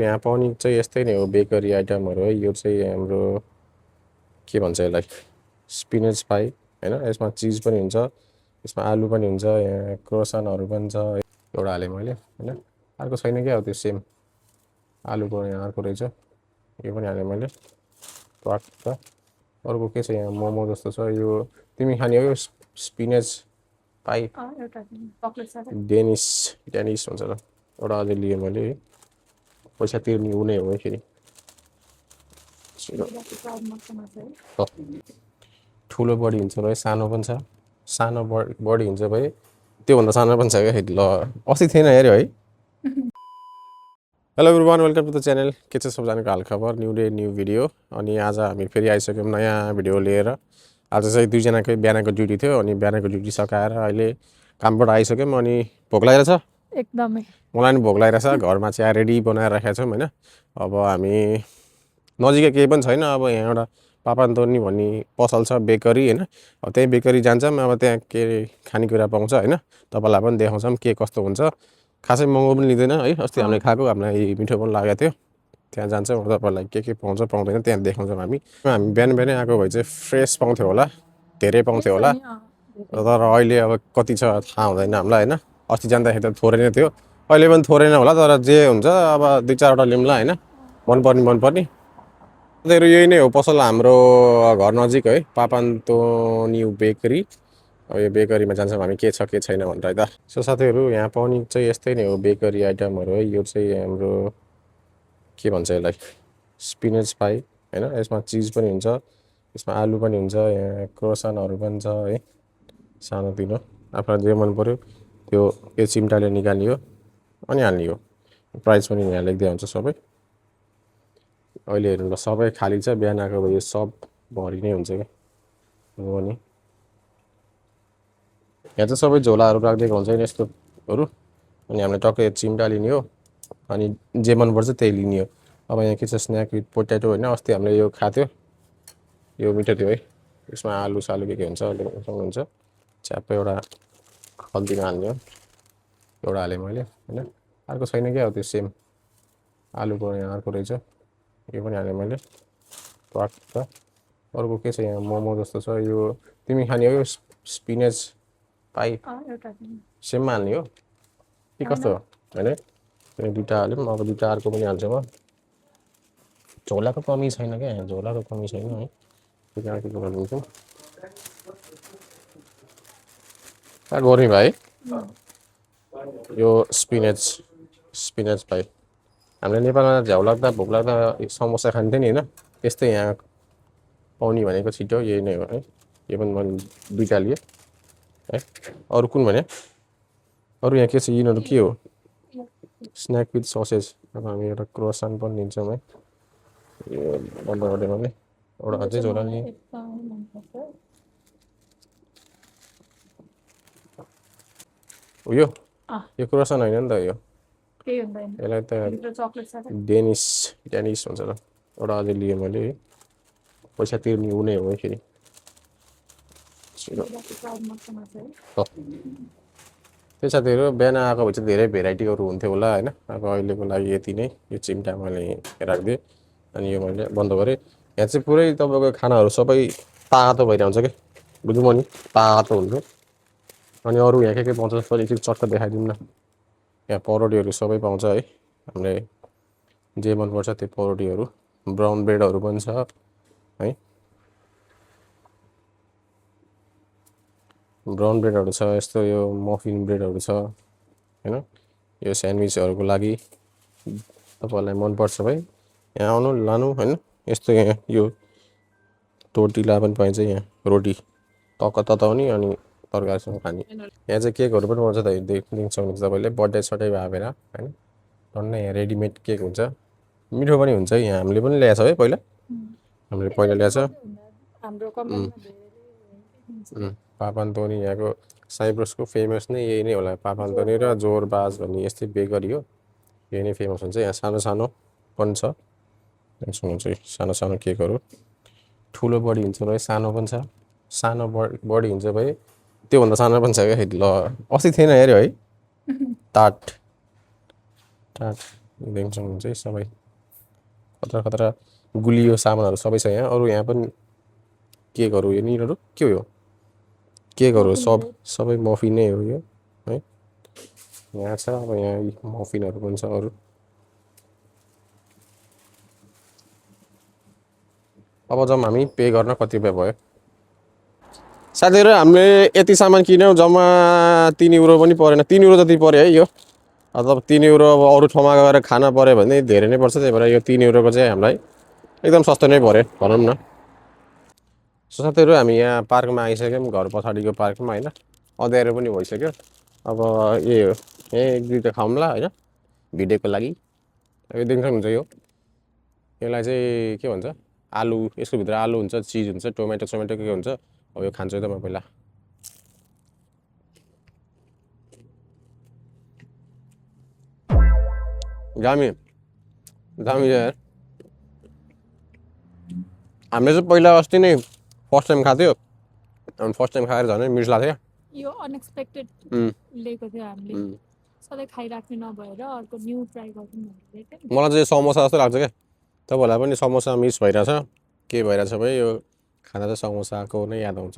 यहाँ पाउने चाहिँ यस्तै नै हो बेकरी आइटमहरु है यो चाहिँ हाम्रो के भन्छ यसलाई स्पिनच पाई हैन यसमा चीज पनि हुन्छ यसमा आलु पनि हुन्छ यहाँ क्रोसनहरु पनि छ एउटा हाले मैले हैन अर्को छैन के हो त्यो सेम आलुको यहाँ अर्को रहेछ यो पनि हाले मैले ट्वाक्क अर्को के छ यहाँ मोमो जस्तो छ यो तिमी खाने हो यो स्पिनच पाई एउटा चकलेट छ डेनिस हुन्छ ल एउटा अझै लिए मैले पैसा तिर्ने हुने हो फेरि ठुलो बडी हुन्छ भाइ सानो पनि छ सानो बडी हुन्छ भाइ त्योभन्दा सानो पनि छ क्या ल अस्ति थिएन हेऱ्यो है hello everyone welcome to the channel के छ सबजनाको हालखबर न्यू डे न्यू भिडियो अनि आज हामी फेरि आइसक्यौँ नयाँ भिडियो लिएर आज चाहिँ दुईजनाकै बिहानको ड्युटी थियो अनि बिहानको ड्युटी सकाएर अहिले कामबाट आइसक्यौँ अनि भोक लागिरहेछ एकदमै मलाई पनि भोक लागिरहेछ घरमा चिया रेडी बनाएर राखेका छौँ हैन अब हामी नजिकै केही पनि छैन अब यहाँ एउटा पापान्तोनी भन्ने पसल छ बेकरी हैन अब त्यही बेकरी जान्छौँ अब त्यहाँ के खानेकुरा पाउँछ हैन तपाईलाई पनि देखाउँछौँ के कस्तो हुन्छ खासै महँगो पनि लिँदैन है अस्ति हामीले खाएको हामीलाई मिठो पनि लागेको थियो त्यहाँ जान्छौँ तपाईलाई के पाउँछ पाउँदैन त्यहाँ देखाउँछौँ हामी बिहान बिहानै आएको भए चाहिँ फ्रेस पाउँथ्यो होला धेरै पाउँथ्यो होला तर अहिले अब कति छ थाहा हुँदैन हामीलाई हैन अस्ति जाँदाखेरि त थोरै नै थियो अहिले पनि थोरै नै होला तर जे हुन्छ अब दुई चारवटा लिउँला हैन मनपर्ने त्यही यही नै हो पसल हाम्रो घर नजिक है पापान्तोनी बेकरी अब यो बेकरीमा जान्छौँ हामी के छ के छैन भनेर है त सो साथीहरू यहाँ पाउने चाहिँ यस्तै नै हो बेकरी आइटमहरु है यो चाहिँ हाम्रो के भन्छ यसलाई स्पिनच पाई हैन यसमा चीज पनि हुन्छ यसमा आलु पनि हुन्छ यहाँ क्रोसनहरु पनि छ है सानोतिनो आफूलाई जे मन पर्यो त्यो चिम्टाले निकालियो अनि हाल्ने हो प्राइस पनि यहाँ लेख्दै हुन्छ सबै अहिले हेर्नु ल सबै खाली छ बिहान आएको भए सब भरि नै हुन्छ के हो नि यहाँ चाहिँ सबै झोलाहरु राख्दिएको हुन्छ नि यस्तोहरु अनि हामीले टक्कै चिम्टा लिने हो अनि जे मन पर्छ त्यही लिने हो अब यहाँ के छ स्न्याक विथ पोटेटो हैन अस्ति हामीले यो खाथ्यो यो मिठो थियो है यसमा आलु सालु के हुन्छ हुन्छ च्याप्पै एउटा खल्तीमा हाल्ने हो एउटा हाले मैले हैन अर्को छैन के हो त्यो सेम आलुको यहाँ अर्को रहेछ यो पनि हाले मैले ट्वाक्क अर्को के छ यहाँ मोमो जस्तो छ यो तिमी खाने हो यो स्पिनच पाई एउटा सेममा हाल्ने हो के कस्तो हैन यो दुईटा हाल्यौँ अब दुईटा अर्को पनि हाल्छु म झोलाको कमी छैन क्या यहाँ झोलाको कमी छैन है दुईटा अर्को हाल्छु गर्मी भाइ यो स्पिनच पाई हामीले नेपालमा झ्याउ लाग्दा भोक लाग्दा समोसा खान्थ्यो नि हैन त्यस्तै यहाँ पाउने भनेको छिटो यही नै हो है यो पनि मैले दुईटा लिए है अरु कुन भने अरु यहाँ के छ यिनीहरु के हो स्न्याक विथ ससेज अब हामी एउटा क्रोसन पनि लिन्छौँ है यो बन्द गर्दै मैले एउटा अझै झोला लिएँ यो क्रोसन हैन नि त यो केही हुँदैन यसलाई त भित्र चकलेट छ डेनिस हुन्छ ल एउटा अझै लिएँ मैले है पैसा तिर्ने हुने हो फेरि त्यही साथीहरू बिहान आएको भए चाहिँ धेरै भेराइटीहरू हुन्थ्यो होला हैन अब अहिलेको लागि यति नै यो चिम्टा मैले राखिदिएँ अनि यो मैले बन्द गरेँ यहाँ चाहिँ पुरै तपाईँको खानाहरू सबै तातो भइरहन्छ के बुझ्नु नि तातो हुन्छ अनि अरू यहाँ के पाउँछ जस्तो एकछिन चट्ट देखाइदिउँ न यहाँ परोटीहरू सबै पाउँछ है हामीले जे मनपर्छ त्यो परोटीहरू ब्राउन ब्रेडहरू पनि छ है ब्राउन ब्रेडहरू छ यस्तो यो मफिन ब्रेडहरू छ हैन यो स्यान्डविचहरूको लागि तपाईलाई मन पर्छ भाइ यहाँ आउनु लानु हैन यस्तो यहाँ यो टोर्टिला पनि पाइन्छ यहाँ रोटी टक्क तताउने अनि तरकारीसँग खाने यहाँ चाहिँ केकहरू पनि पाउँछ त देख्नुहुन्छ तपाईले बर्थडे सटै भावेर हैन टन्नै यहाँ रेडिमेड केक हुन्छ मिठो पनि हुन्छ यहाँ हामीले पनि ल्याएको छ है पहिला हामीले पहिला ल्याएको छ हाम्रो कम्पनीमा पापान्तोनी यहाँको साइप्रसको फेमस नै यही नै होला पापान्तोनी र जोरबाज भन्ने यस्तै बेकरी हो यही नै फेमस हुन्छ यहाँ सानो सानो पनि छ सुन्नुहुन्छ सानो सानो केकहरू ठुलो बडी हुन्छ भाइ सानो पनि छ सानो बडी हुन्छ भाइ त्योभन्दा सानो पनि छ क्या ल अस्ति थिएन हेऱ्यो है टाट देख्न सक्नुहुन्छ है सबै खतरा खतरा गुलियो सामानहरू सबै छ यहाँ। अरू यहाँ पनि केकहरू यिनीहरू के हो यो केकहरू मफिन सब ब्रेड सबै मफिनै हो यो है। यहाँ छ अब यहाँ मफिनहरू पनि छ अरू। अब जाउँ हामी पे गर्न कति रुपियाँ भयो। साथीहरू हामीले यति सामान किन्यौँ जम्मा 3 युरो पनि परेन 3 युरो जति पर्यो है यो। अब 3 युरो अब अरू ठाउँमा गएर खाना पऱ्यो भने धेरै नै पर्छ। त्यही भएर यो 3 युरोको चाहिँ हामीलाई एकदम सस्तो नै पर्यो भनौँ न। सो साथीहरू हामी यहाँ पार्कमा आइसक्यौँ घर पछाडिको पार्कमा होइन। अँध्यारो पनि भइसक्यो। अब यही हो यहीँ एक दुईवटा खाउँला होइन भिडियोको लागि। यो देख्न सक्नुहुन्छ यो यसलाई चाहिँ के भन्छ आलु यसको भित्र आलु हुन्छ चिज हुन्छ टोमेटो सोमेटो के हुन्छ। अब यो खान्छु त म पहिला। दामी दामी यार। हामीले चाहिँ पहिला अस्ति नै फर्स्ट टाइम खाएको थियो अनि फर्स्ट टाइम खाएर झन् मिठो लाग्थ्यो। यो अनएक्सपेक्टेड लिएको थियो हामीले सधैँ खाइराख्ने नभएर अर्को न्यू ट्राई गरौँ भनेर। मलाई चाहिँ समोसा जस्तो लाग्छ क्या। तपाईँहरूलाई पनि समोसा मिस भइरहेछ के भइरहेछ भाइ यो खाना चाहिँ समोसाको नै याद आउँछ।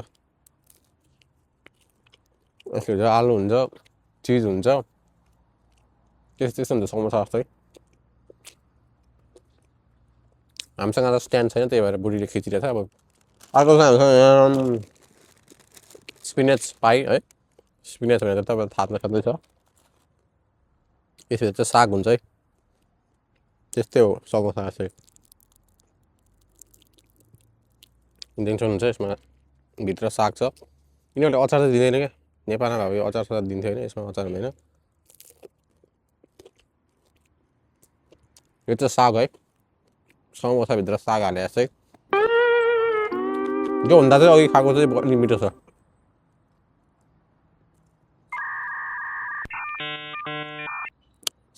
यसको भित्र आलु हुन्छ चिज हुन्छ त्यस्तो हुन्छ समोसा जस्तै। हामीसँग त स्ट्यान्ड छैन त्यही भएर बुढीले खिचिरहेको छ। अब अर्को छ हामीसँग स्पिनेच पाई है। स्पिनेच भनेर तपाईँलाई थाहा नखाँदै छ यसभित्र चाहिँ साग हुन्छ है त्यस्तै हो समोसा जस्तै। देख्न सक्नुहुन्छ यसमा भित्र साग छ। यिनीहरूले अचार चाहिँ दिँदैन क्या नेपालमा भए अचार सचार दिन्थ्यो होइन यसमा अचार हुँदैन। यो चाहिँ साग है समोसाभित्र साग हाले जस्तै। योभन्दा चाहिँ अघि खाएको चाहिँ अलि मिठो छ।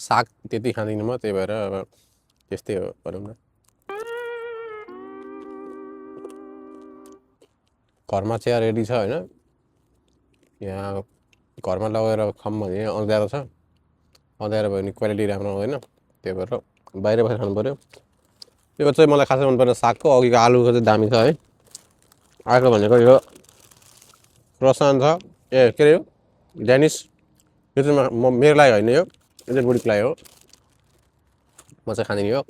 साग त्यति खाँदिनँ म त्यही भएर अब त्यस्तै हो भनौँ न। घरमा चिया रेडी छ होइन। यहाँ घरमा लगेर खाऊँ भने अँध्यारो छ। अँध्यारो भयो भने क्वालिटी राम्रो आउँदैन त्यही भएर बाहिर बसेर खानु पऱ्यो। यो चाहिँ मलाई खासै मन पर्ने सागको अघिको आलुको चाहिँ दामी छ है। अर्को भनेको यो रसान छ ए के अरे यो डेनिस। यो चाहिँ म मेरो लागि होइन यो चाहिँ बुढीको लागि हो म चाहिँ खाँदिनँ यो।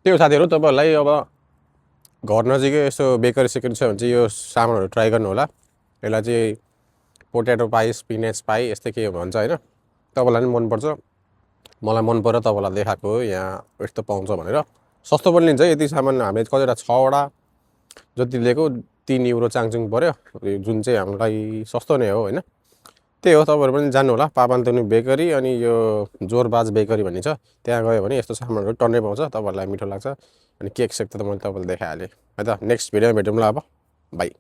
त्यो साथीहरू तपाईँहरूलाई अब घर नजिकै यसो बेकरी सेकरी छ भने चाहिँ यो सामानहरू ट्राई गर्नु होला। यसलाई चाहिँ पोटेटो पाई स्पिनेच पाई यस्तै के भन्छ होइन। तपाईँलाई पनि मनपर्छ मलाई मन पर्यो तपाईँलाई देखाएको हो यहाँ यस्तो पाउँछ भनेर। सस्तो पनि लिन्छ यति सामान हामीले कतिवटा 6वटा जति लिएको 3 युरो चाङचुङ पऱ्यो जुन चाहिँ हामीलाई सस्तो नै हो होइन। त्यही हो तपाईँहरू पनि जानु होला पापान्तोनी बेकरी अनि यो जोरबाज बेकरी भन्ने छ त्यहाँ गयो भने यस्तो सामानहरू टन्नै पाउँछ तपाईँहरूलाई मिठो लाग्छ। अनि केक सेक त मैले तपाईँलाई देखाइहालेँ है त। नेक्स्ट भिडियोमा भेटौँला अब बाई।